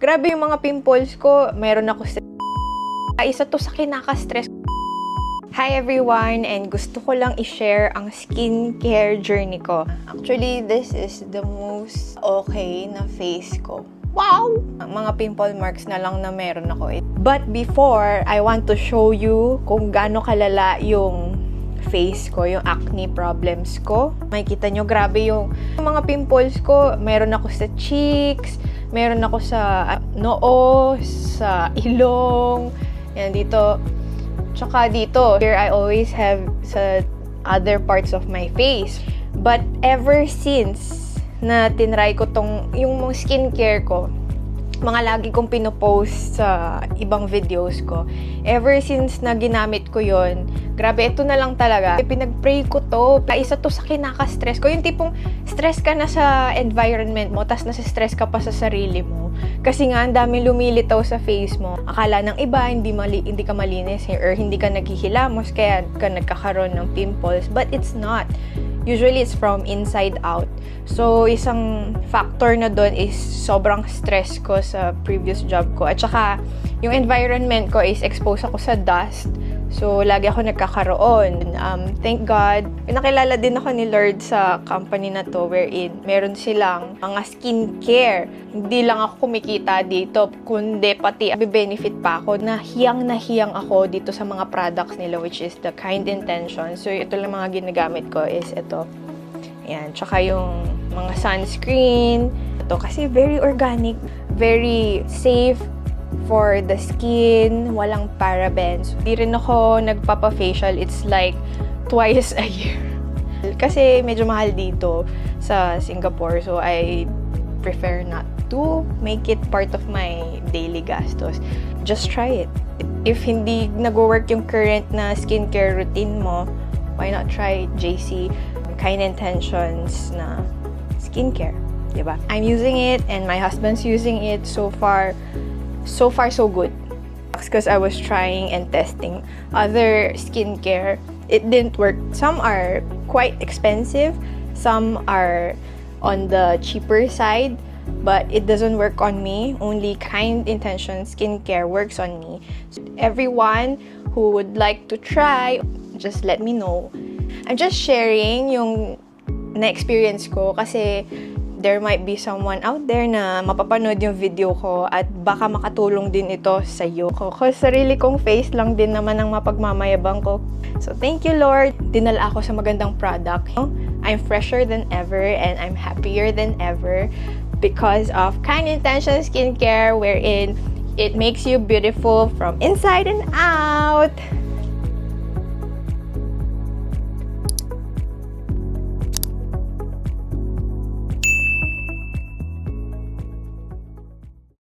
Grabe yung mga pimples ko. Meron ako isa to sa kinaka-stress. Hi everyone, and gusto ko lang i-share ang skincare journey ko. Actually, this is the most okay na face ko. Wow! Mga pimple marks na lang na meron ako. But before, I want to show you kung gaano kalala yung face ko, yung acne problems ko. Makikita nyo, grabe yung mga pimples ko. Meron ako sa cheeks, meron ako sa noo, sa ilong, yan dito. Tsaka dito, here I always have sa other parts of my face. But ever since na tinry ko yung mga skincare ko, mga lagi kong pinopost sa ibang videos ko, ever since na ginamit ko yon, grabe, ito na lang talaga. Pinag-pray ko to. Isa to sa kinaka-stress ko. Yung tipong stress ka na sa environment mo, tas nasa-stress ka pa sa sarili mo. Kasi nga, ang daming lumilitaw sa face mo. Akala ng iba, hindi ka malinis or hindi ka naghihilamos, kaya ka nagkakaroon ng pimples. But it's not. Usually, it's from inside out. So, isang factor na doon is sobrang stress ko sa previous job ko. At saka, yung environment ko is exposed ako sa dust. So, lagi ako nagkakaroon. Thank God, pinakilala din ako ni Lord sa company na to wherein meron silang mga skincare. Hindi lang ako kumikita dito, kundi pati benefit pa ako. Nahiyang ako dito sa mga products nila, which is the Kind Intention. So, ito lang mga ginagamit ko is ito. Ayan, tsaka yung mga sunscreen. Ito kasi very organic, very safe for the skin, walang parabens. Di rin ako nagpapa-facial. It's like twice a year. Kasi medyo mahal dito sa Singapore, so I prefer not to make it part of my daily gastos. Just try it. If hindi nag-work yung current na skincare routine mo, why not try JC Kind Intentions na skincare, diba? I'm using it and my husband's using it. So far so good. Because I was trying and testing other skincare, it didn't work. Some are quite expensive, some are on the cheaper side, but it doesn't work on me. Only Kind Intention skincare works on me. So everyone who would like to try, just let me know. I'm just sharing yung na-experience ko kasi there might be someone out there na mapapanood yung video ko at baka makatulong din ito sa iyo. Kasi sarili kong face lang din naman ang mapagmamayabang ko. So thank you Lord. Dinala ako sa magandang product. I'm fresher than ever and I'm happier than ever because of Kind Intention skincare wherein it makes you beautiful from inside and out.